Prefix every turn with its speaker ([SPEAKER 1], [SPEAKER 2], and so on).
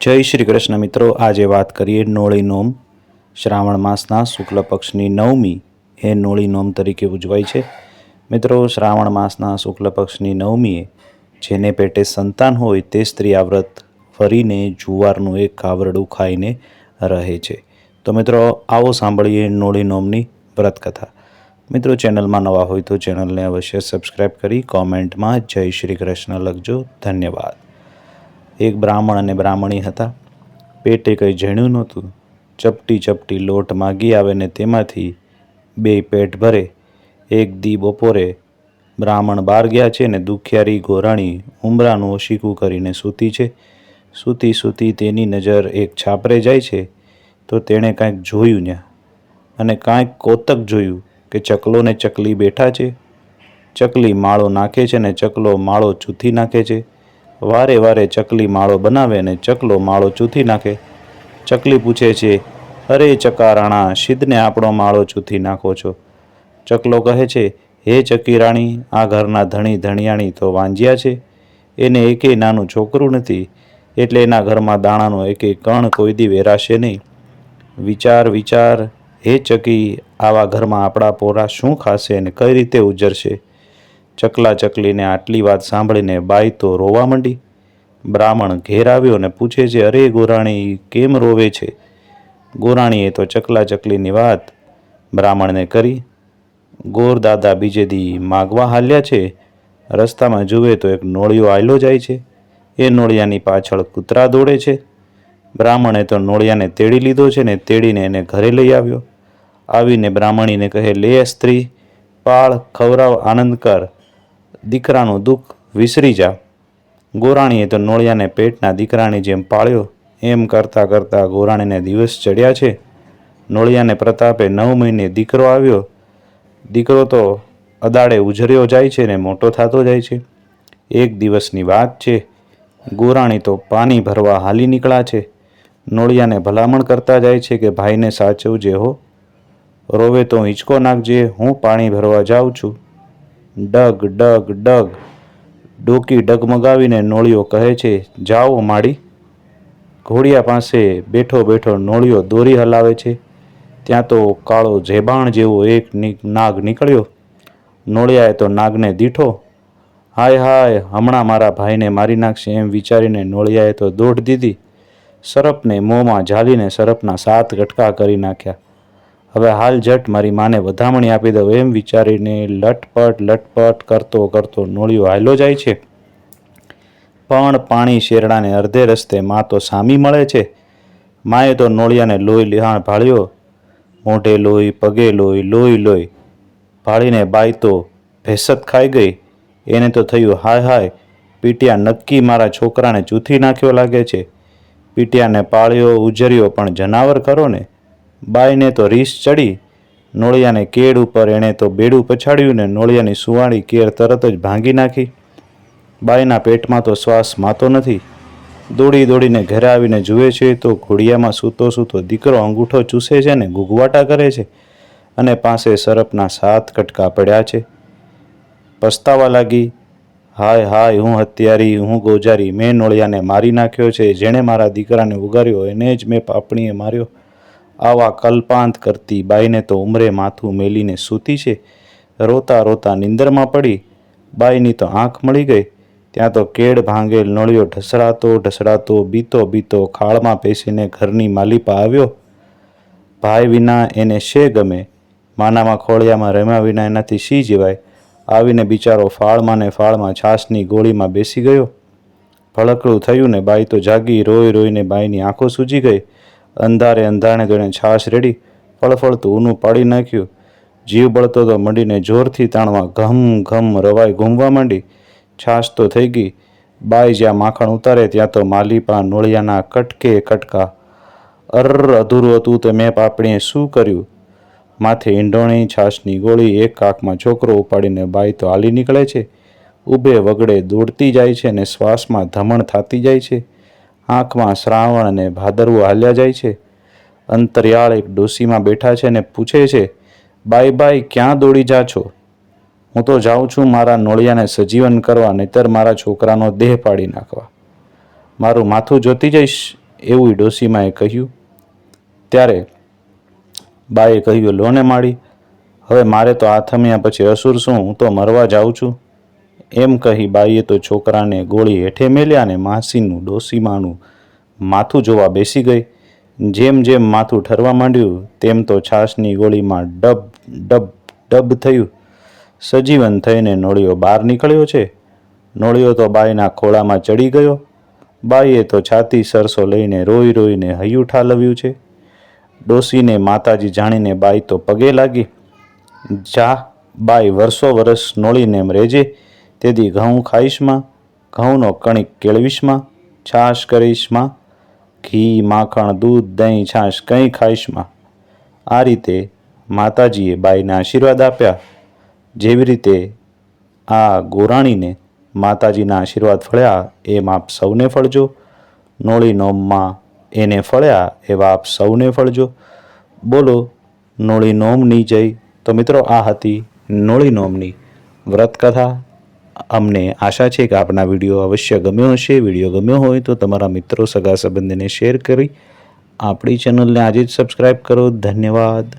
[SPEAKER 1] જય શ્રી કૃષ્ણ મિત્રો, આજે વાત કરીએ નોળી નોમ। શ્રાવણ માસના શુક્લ પક્ષની નવમી એ નોળી નોમ તરીકે ઉજવાય છે। મિત્રો, શ્રાવણ માસના શુક્લ પક્ષની નવમીએ જેને પેટે સંતાન હોય તે સ્ત્રી આ વ્રત ફરીને જુવારનું એક કાવરડું ખાઈને રહે છે। તો મિત્રો, આવો સાંભળીએ નોળી નોમની વ્રત કથા। મિત્રો, ચેનલમાં નવા હોય તો ચેનલને અવશ્ય સબસ્ક્રાઈબ કરી કોમેન્ટમાં જય શ્રી કૃષ્ણ લખજો। ધન્યવાદ। એક બ્રાહ્મણ અને બ્રાહ્મણી હતા। પેટે કંઈ જણ્યું નહોતું। ચપટી ચપટી લોટ માગી આવે ને તેમાંથી બે પેટ ભરે। એક દી બપોરે બ્રાહ્મણ બહાર ગયા છે ને દુખિયારી ગોરાણી ઉંબરાનું ઓશીકું કરીને સૂતી છે। સૂતી સૂતી તેની નજર એક છાપરે જાય છે તો તેણે કાંઈક જોયું ત્યાં, અને કાંઈક કોતક જોયું કે ચકલો ને ચકલી બેઠા છે। ચકલી માળો નાખે છે ને ચકલો માળો ચૂથી નાખે છે। વારે વારે ચકલી માળો બનાવે ને ચકલો માળો ચૂથી નાખે। ચકલી પૂછે છે, અરે ચકારાણા, સિદ્ધને આપણો માળો ચૂથી નાખો છો? ચકલો કહે છે, હે ચકીરાણી, આ ઘરના ધણી ધણિયાણી તો વાંજ્યા છે। એને એકેય નાનું છોકરું નથી, એટલે એના ઘરમાં દાણાનો એકેય કણ કોઈ દી વેરાશે નહીં। વિચાર વિચાર, હે ચકી, આવા ઘરમાં આપણા પોરા શું ખાશે અને કઈ રીતે ઉજરશે? ચકલા ચકલીને આટલી વાત સાંભળીને બાઈ તો રોવા માંડી। બ્રાહ્મણ ઘેર આવ્યો ને પૂછે છે, અરે ગોરાણી, કેમ રોવે છે? ગોરાણીએ તો ચકલા ચકલીની વાત બ્રાહ્મણને કરી। ગોર દાદા બીજે દી માગવા હાલ્યા છે। રસ્તામાં જુએ તો એક નોળિયો આયલો જાય છે। એ નોળિયાની પાછળ કૂતરા દોડે છે। બ્રાહ્મણે તો નોળિયાને તેડી લીધો છે ને તેડીને એને ઘરે લઈ આવ્યો। આવીને બ્રાહ્મણીને કહે, લે સ્ત્રી, પાળ, ખવરાવ, આનંદ કર, દીકરાનું દુઃખ વિસરી જા। ગોરાણીએ તો નોળિયાને પેટના દીકરાની જેમ પાળ્યો। એમ કરતાં કરતાં ગોરાણીને દિવસ ચડ્યા છે। નોળિયાને પ્રતાપે 9 મહિને દીકરો આવ્યો। દીકરો તો અદાડે ઉજર્યો જાય છે ને મોટો થતો જાય છે। એક દિવસની વાત છે, ગોરાણી તો પાણી ભરવા હાલી નીકળ્યા છે। નોળિયાને ભલામણ કરતા જાય છે કે ભાઈને સાચવજે હો, રોવે તો હિંચકો નાખજે, હું પાણી ભરવા જાઉં છું। ડગ ડગ ડગ, ડોકી ડગમગાવીને નોળિયો કહે છે, જાઓ માડી। ઘોડિયા પાસે બેઠો બેઠો નોળિયો દોરી હલાવે છે। ત્યાં તો કાળો ઝેબાણ જેવો એક નાગ નીકળ્યો। નોળિયાએ તો નાગને દીઠો। હાય હાય, હમણાં મારા ભાઈને મારી નાખશે એમ વિચારીને નોળિયાએ તો દોઢ દીધી। સરપને મોંમાં ઝાલીને સરપના 7 ગટકા કરી નાખ્યા। હવે હાલ જટ મારી માને વધામણી આપી દઉં એમ વિચારીને લટપટ કરતો કરતો નોળિયો હાલ્યો જાય છે। પણ પાણી શેરડાને અડધે રસ્તે માં તો સામી મળે છે। માએ તો નોળિયાને લોહી લિહાણ ભાળ્યો। મોઢે લોહી, પગે લોહી, લોહી લોહી ભાળીને બાઈ તો ભેસત ખાઈ ગઈ। એને તો થયું, હાય હાય, પીટિયા નક્કી મારા છોકરાને ચૂથી નાખ્યો લાગે છે। પીટિયાને પાળ્યો ઉજર્યો પણ જનાવર ખરો ને। બાઈને તો રીસ ચડી। નોળિયાને કેડ ઉપર એણે તો બેડું પછાડ્યું ને નોળિયાની સુવાળી કેર તરત જ ભાંગી નાખી। બાઈના પેટમાં તો શ્વાસ માતો નથી। દોડી દોડીને ઘરે આવીને જુએ છે તો ઘોડિયામાં સૂતો સૂતો દીકરો અંગૂઠો ચૂસે છે ને ગુગવાટા કરે છે, અને પાસે સરપના 7 કટકા પડ્યા છે। પસ્તાવા લાગી, હાય હાય, હું હત્યારી, હું ગોજારી, મેં નોળિયાને મારી નાખ્યો છે। જેણે મારા દીકરાને ઉગાર્યો એને જ મેં પાપણીએ માર્યો। આવા કલ્પાંત કરતી બાઈને તો ઉંમરે માથું મેલીને સૂતી છે। રોતા રોતા નિંદરમાં પડી। બાઈની તો આંખ મળી ગઈ। ત્યાં તો કેડ ભાંગેલ નોળિયો ઢસડાતો ઢસડાતો બીતો બીતો ખાળમાં પેસીને ઘરની માલિપા આવ્યો। ભાઈ વિના એને શે ગમે, માનામાં ખોળિયામાં રમ્યા વિના એનાથી શી જીવાય। આવીને બિચારો ફાળમાં ને ફાળમાં છાશની ગોળીમાં બેસી ગયો। ભડકડું થયું ને બાઈ તો જાગી। રોઈ રોઈને બાઈની આંખો સૂજી ગઈ। અંધારે અંધાણે તો એણે છાશ રેડી ફળફળતું ઊનું પાડી નાખ્યું। જીવ બળતો તો મંડીને જોરથી તાણવા ઘમ ઘમ રવાઈ ઘૂમવા માંડી। છાશ તો થઈ ગઈ। બાઈ જ્યાં માખણ ઉતારે ત્યાં તો માલિપા નોળિયાના કટકે કટકા। અધૂરું હતું તો મેં પાપણીએ શું કર્યું? માથે ઈંઢોણી, છાશની ગોળી, એક કાખમાં છોકરો ઉપાડીને બાઈ તો હાલી નીકળે છે। ઊભે વગડે દોડતી જાય છે ને શ્વાસમાં ધમણ થાતી જાય છે। આંખમાં શ્રાવણ અને ભાદરવું હાલ્યા જાય છે। અંતરિયાળ એક ડોસીમાં બેઠા છે ને પૂછે છે, બાઈ બાઈ, ક્યાં દોડી જા છો? હું તો જાઉં છું મારા નોળિયાને સજીવન કરવા, નહીતર મારા છોકરાનો દેહ પાડી નાખવા। મારું માથું જોતી જઈશ એવું ડોસીમાએ કહ્યું. ત્યારે બાએ કહ્યું, લોને માળી, હવે મારે તો આથમ્યા પછી અસુર શું, હું તો મરવા જાઉં છું. એમ કહી બાઈએ તો છોકરાને ગોળી હેઠે મેલ્યા ને માસીનું ડોસીમાનું માથું જોવા બેસી ગઈ. જેમ જેમ માથું ઠરવા માંડ્યું તેમ તો છાશની ગોળીમાં ડબ ડબ ડબ થયું. સજીવન થઈને નોળિયો બહાર નીકળ્યો છે. નોળિયો તો બાઈના ખોળામાં ચડી ગયો. બાઈએ તો છાતી સરસો લઈને રોઈ રોઈને હૈયું ઠાલવ્યું છે. ડોસીને માતાજી જાણીને બાઈ તો પગે લાગી. જા બાઈ, વર્ષો વર્ષ નોળીને રેજે. તેથી ઘઉં ખાઈશમાં, ઘઉંનો કણિક કેળવીશમાં, છાશ કરીશમાં, ઘી માખણ દૂધ દહીં છાશ કંઈ ખાઈશમાં. આ રીતે માતાજીએ બાઈને આશીર્વાદ આપ્યા. જેવી રીતે આ ગોરાણીને માતાજીના આશીર્વાદ ફળ્યા એમ આપ સૌને ફળજો. નોળી નોમમાં એને ફળ્યા એવા આપ સૌને ફળજો. બોલો નોળી નોમની જય. તો મિત્રો, આ હતી નોળી નોમની વ્રતકથા. અમને આશા છે કે આપના વિડીયો અવશ્ય ગમ્યો હશે. વિડીયો ગમ્યો હોય તો તમારા મિત્રો સગા સંબંધીને શેર કરી આપણી ચેનલને આજે જ સબસ્ક્રાઈબ કરો. ધન્યવાદ.